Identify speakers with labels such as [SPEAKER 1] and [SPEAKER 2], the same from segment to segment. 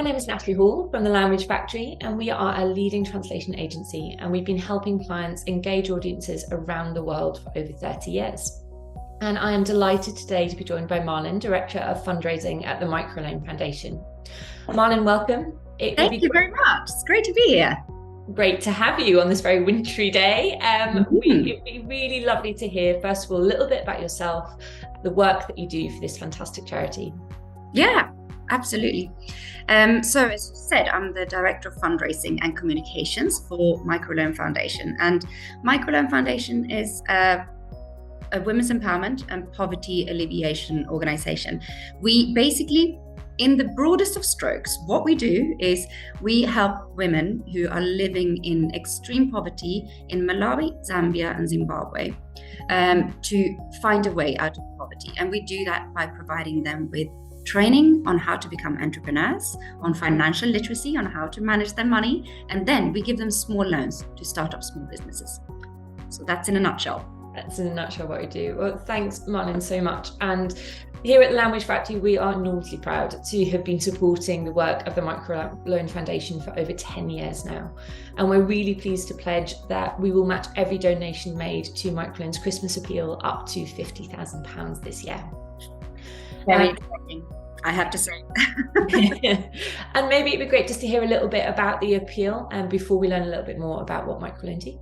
[SPEAKER 1] name is Natalie Hall from the Language Factory, and we are a leading translation agency, and we've been helping clients engage audiences around the world for over 30 years. And I am delighted today to be joined by Malin, Director of Fundraising at the MicroLoan Foundation. Malin, welcome.
[SPEAKER 2] Thank you very much. It's great to be here.
[SPEAKER 1] Great to have you on this very wintry day. It'd be really lovely to hear, first of all, a little bit about yourself, the work that you do for this fantastic charity.
[SPEAKER 2] Yeah, absolutely. So as you said, I'm the Director of Fundraising and Communications for MicroLoan Foundation. And MicroLoan Foundation is a women's empowerment and poverty alleviation organization. We basically, in the broadest of strokes, what we do is we help women who are living in extreme poverty in Malawi, Zambia, and Zimbabwe to find a way out of poverty. And we do that by providing them with training on how to become entrepreneurs, on financial literacy, on how to manage their money, and then we give them small loans to start up small businesses. So that's in a nutshell.
[SPEAKER 1] That's in a nutshell what we do. Well, thanks, Malin, so much. And here at the Language Factory, we are enormously proud to have been supporting the work of the MicroLoan Foundation for over 10 years now. And we're really pleased to pledge that we will match every donation made to MicroLoan's Christmas appeal up to £50,000 this year.
[SPEAKER 2] Very exciting, I have to say.
[SPEAKER 1] And maybe it'd be great just to hear a little bit about the appeal and before we learn a little bit more about what MicroLoan do.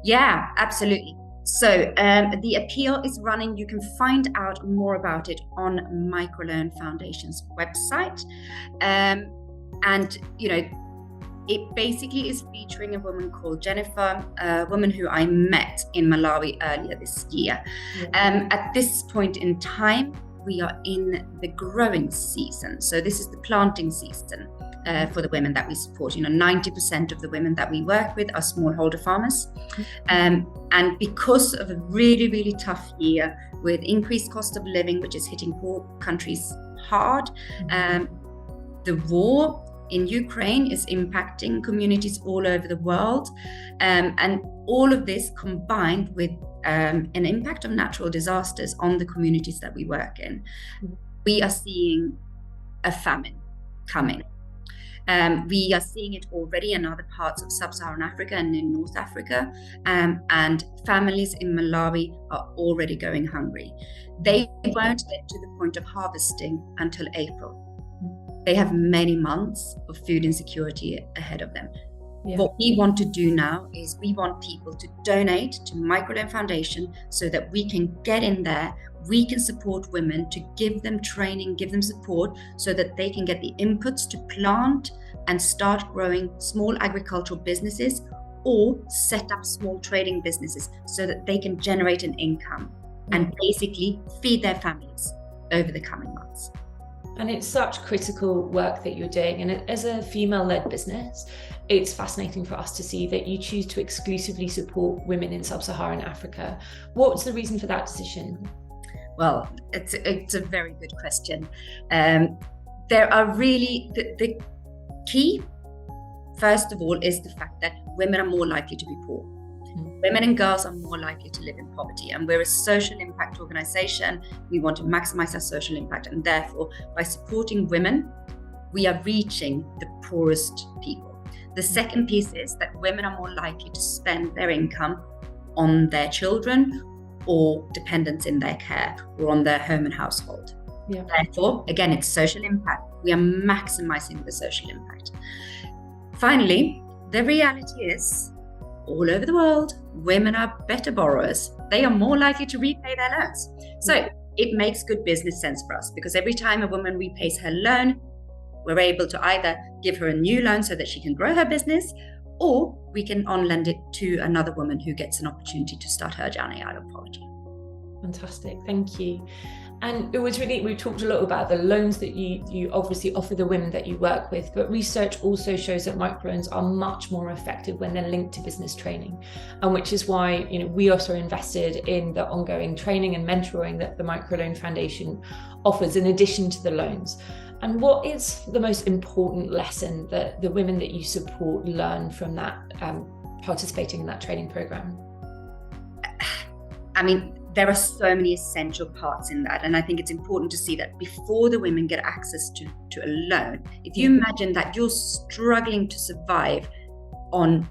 [SPEAKER 2] Yeah, absolutely. So the appeal is running. You can find out more about it on MicroLoan Foundation's website. And, you know, it basically is featuring a woman called Jennifer, a woman who I met in Malawi earlier this year. At this point in time, we are in the growing season. So this is the planting season for the women that we support. You know, 90% of the women that we work with are smallholder farmers. And because of a really, really tough year with increased cost of living, which is hitting poor countries hard, the war in Ukraine is impacting communities all over the world. And all of this combined with an impact of natural disasters on the communities that we work in, we are seeing a famine coming. We are seeing it already in other parts of sub-Saharan Africa and in North Africa, and families in Malawi are already going hungry. They won't get to the point of harvesting until April. They have many months of food insecurity ahead of them. Yeah. What we want to do now is we want people to donate to MicroLoan Foundation so that we can get in there, we can support women to give them training, give them support so that they can get the inputs to plant and start growing small agricultural businesses or set up small trading businesses so that they can generate an income and basically feed their families over the coming months.
[SPEAKER 1] And it's such critical work that you're doing. And as a female-led business, it's fascinating for us to see that you choose to exclusively support women in sub-Saharan Africa. What's the reason for that decision?
[SPEAKER 2] Well, it's a very good question. There are really, the key, first of all, is the fact that women are more likely to be poor. Women and girls are more likely to live in poverty, and we're a social impact organization. We want to maximize our social impact, and therefore, by supporting women, we are reaching the poorest people. The second piece is that women are more likely to spend their income on their children or dependents in their care or on their home and household. Yeah. Therefore, again, it's social impact. We are maximizing the social impact. Finally, the reality is, all over the world, women are better borrowers. They are more likely to repay their loans. So it makes good business sense for us because every time a woman repays her loan, we're able to either give her a new loan so that she can grow her business, or we can on-lend it to another woman who gets an opportunity to start her journey out of poverty.
[SPEAKER 1] Fantastic, thank you. And it was really, we talked a lot about the loans that you obviously offer the women that you work with, but research also shows that microloans are much more effective when they're linked to business training, and which is why we are so invested in the ongoing training and mentoring that the MicroLoan Foundation offers in addition to the loans. And what is the most important lesson that the women that you support learn from that, participating in that training program?
[SPEAKER 2] I mean, there are so many essential parts in that. And I think it's important to see that before the women get access to a loan, if you imagine that you're struggling to survive on,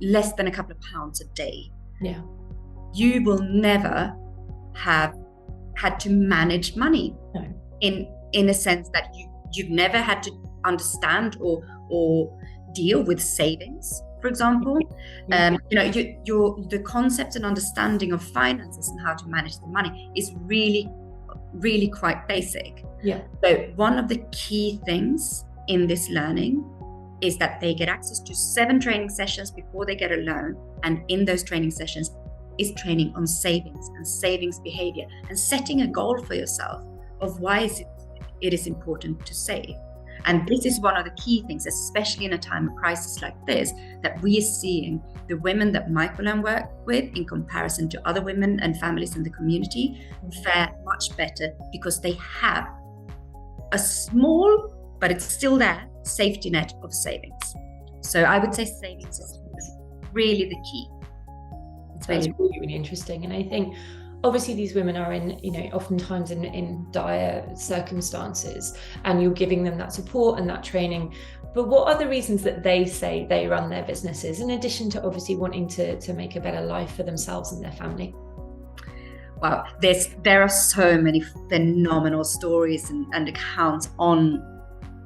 [SPEAKER 2] less than a couple of pounds a day, you will never have had to manage money in a sense that you've never had to understand or deal with savings, for example. The concepts and understanding of finances and how to manage the money is really, really quite basic. So one of the key things in this learning is that they get access to 7 training sessions before they get a loan, and in those training sessions is training on savings and savings behavior, and setting a goal for yourself of why it is important to save. And this is one of the key things, especially in a time of crisis like this, that we are seeing the women that MicroLoan work with, in comparison to other women and families in the community, fare much better because they have a small, but it's still there, safety net of savings. So I would say savings is really the key.
[SPEAKER 1] That's really, really interesting. And I think obviously these women are in, oftentimes in dire circumstances, and you're giving them that support and that training. But what are the reasons that they say they run their businesses, in addition to obviously wanting to make a better life for themselves and their family?
[SPEAKER 2] Wow, there are so many phenomenal stories and accounts on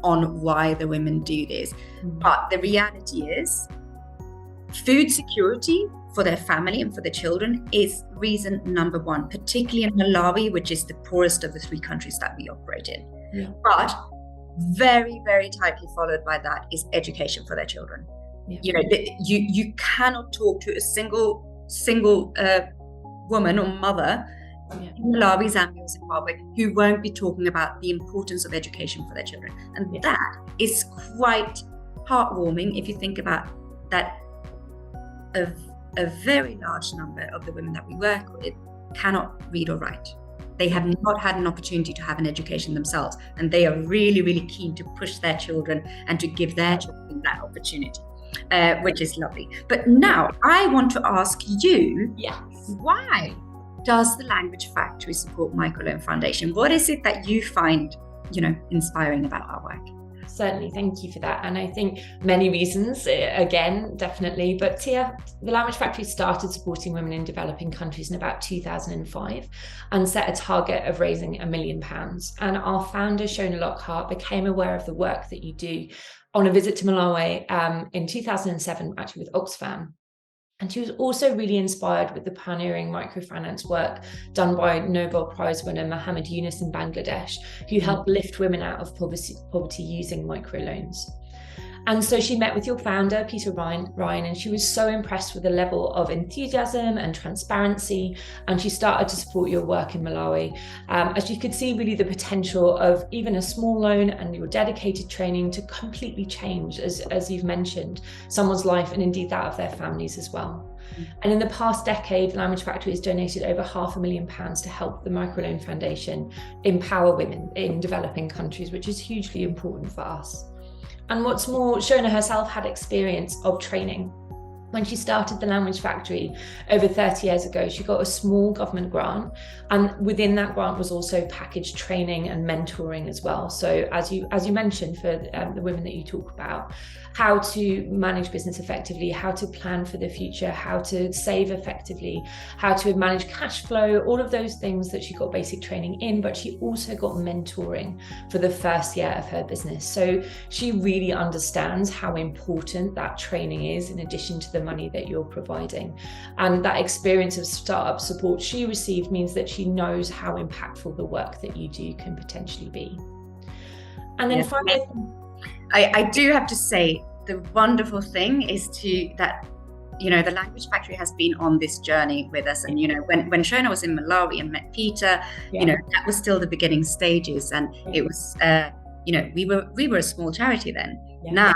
[SPEAKER 2] why the women do this. But the reality is, food security for their family and for their children is reason number one, particularly in Malawi, which is the poorest of the 3 countries that we operate in. But very, very tightly followed by that is education for their children. You cannot talk to a single woman or mother in Malawi, Zambia, or Zimbabwe who won't be talking about the importance of education for their children. And that is quite heartwarming if you think about that. A very large number of the women that we work with cannot read or write. They have not had an opportunity to have an education themselves, and they are really, really keen to push their children and to give their children that opportunity, which is lovely. But now I want to ask you, why does the Language Factory support MicroLoan Foundation? What is it that you find, inspiring about our work?
[SPEAKER 1] Certainly, thank you for that. And I think many reasons, again, definitely. But Tia, the Language Factory started supporting women in developing countries in about 2005 and set a target of raising £1 million. And our founder, Shona Lockhart, became aware of the work that you do on a visit to Malawi in 2007, actually with Oxfam. And she was also really inspired with the pioneering microfinance work done by Nobel Prize winner Muhammad Yunus in Bangladesh, who helped lift women out of poverty using microloans. And so she met with your founder, Peter Ryan, and she was so impressed with the level of enthusiasm and transparency. And she started to support your work in Malawi, as you could see really the potential of even a small loan and your dedicated training to completely change, as you've mentioned, someone's life and indeed that of their families as well. And in the past decade, Language Factory has donated over £500,000 to help the MicroLoan Foundation empower women in developing countries, which is hugely important for us. And what's more, Shona herself had experience of training. When she started the Language Factory over 30 years ago, she got a small government grant, and within that grant was also packaged training and mentoring as well. So as you mentioned, for the women that you talk about, how to manage business effectively, how to plan for the future, how to save effectively, how to manage cash flow, all of those things that she got basic training in, but she also got mentoring for the first year of her business. So she really understands how important that training is, in addition to the money that you're providing. And that experience of startup support she received means that she knows how impactful the work that you do can potentially be. And then finally,
[SPEAKER 2] I do have to say, the wonderful thing is that the Language Factory has been on this journey with us. And when Shona was in Malawi and met Peter, that was still the beginning stages, and it was we were a small charity then. Now,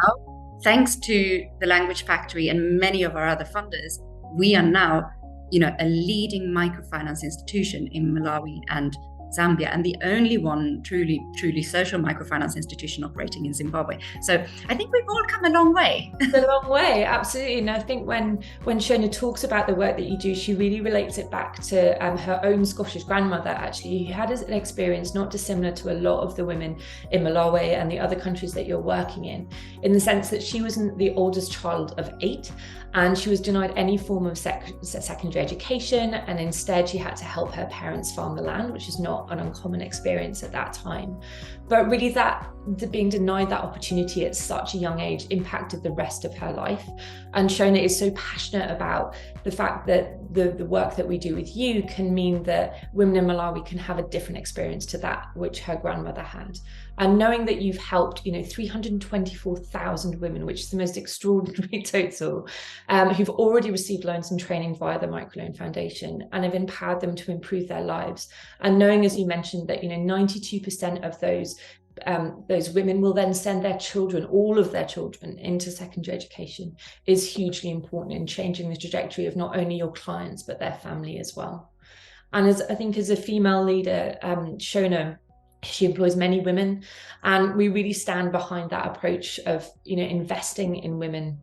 [SPEAKER 2] thanks to the Language Factory and many of our other funders, we are now a leading microfinance institution in Malawi and Zambia, and the only one truly social microfinance institution operating in Zimbabwe. So I think we've all come a long way.
[SPEAKER 1] A long way, absolutely. And I think when Shona talks about the work that you do, she really relates it back to her own Scottish grandmother, actually, who had an experience not dissimilar to a lot of the women in Malawi and the other countries that you're working in the sense that she was the oldest child of 8, and she was denied any form of secondary education, and instead she had to help her parents farm the land, which is not an uncommon experience at that time. But really, that being denied that opportunity at such a young age impacted the rest of her life. And Shona is so passionate about the fact that the work that we do with you can mean that women in Malawi can have a different experience to that which her grandmother had. And knowing that you've helped, 324,000 women, which is the most extraordinary total, who've already received loans and training via the MicroLoan Foundation and have empowered them to improve their lives. And knowing, as you mentioned, that 92% of those women will then send their children, all of their children, into secondary education is hugely important in changing the trajectory of not only your clients but their family as well. And as a female leader, Shona, she employs many women, and we really stand behind that approach of investing in women.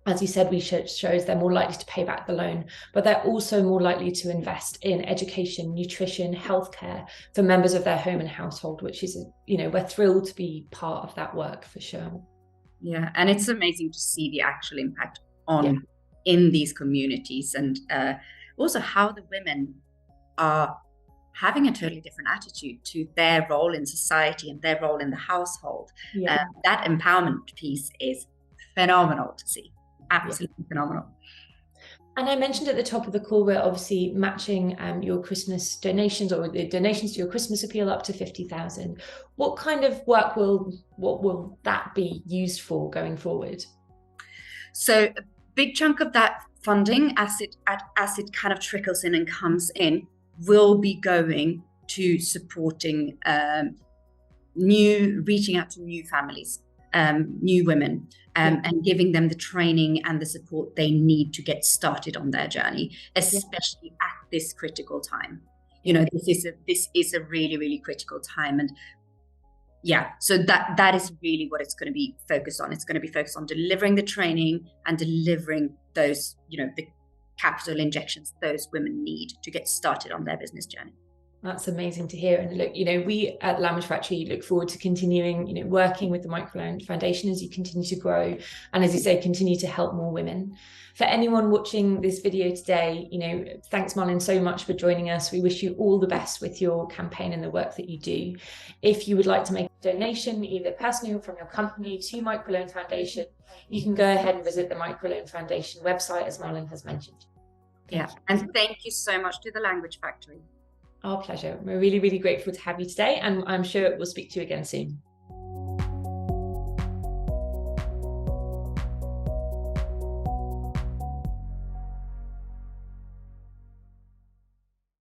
[SPEAKER 1] As you said, research shows they're more likely to pay back the loan, but they're also more likely to invest in education, nutrition, healthcare for members of their home and household, which is, we're thrilled to be part of that work for sure.
[SPEAKER 2] Yeah, and it's amazing to see the actual impact in these communities, and also how the women are having a totally different attitude to their role in society and their role in the household. That empowerment piece is phenomenal to see. Absolutely phenomenal.
[SPEAKER 1] And I mentioned at the top of the call, we're obviously matching your Christmas donations, or the donations to your Christmas appeal, up to 50,000. What kind of work will that be used for going forward?
[SPEAKER 2] So a big chunk of that funding, as it kind of trickles in and comes in, will be going to supporting reaching out to new families, new women, and giving them the training and the support they need to get started on their journey, especially at this critical time. This is a really, really critical time. And so that is really what it's going to be focused on. It's going to be focused on delivering the training and delivering those, the capital injections those women need to get started on their business journey.
[SPEAKER 1] That's amazing to hear. And look, we at Language Factory look forward to continuing, working with the MicroLoan Foundation as you continue to grow. And as you say, continue to help more women. For anyone watching this video today, thanks, Malin, so much for joining us. We wish you all the best with your campaign and the work that you do. If you would like to make a donation, either personally or from your company, to MicroLoan Foundation, you can go ahead and visit the MicroLoan Foundation website, as Malin has mentioned.
[SPEAKER 2] And thank you so much to the Language Factory.
[SPEAKER 1] Our pleasure. We're really, really grateful to have you today, and I'm sure we'll speak to you again soon.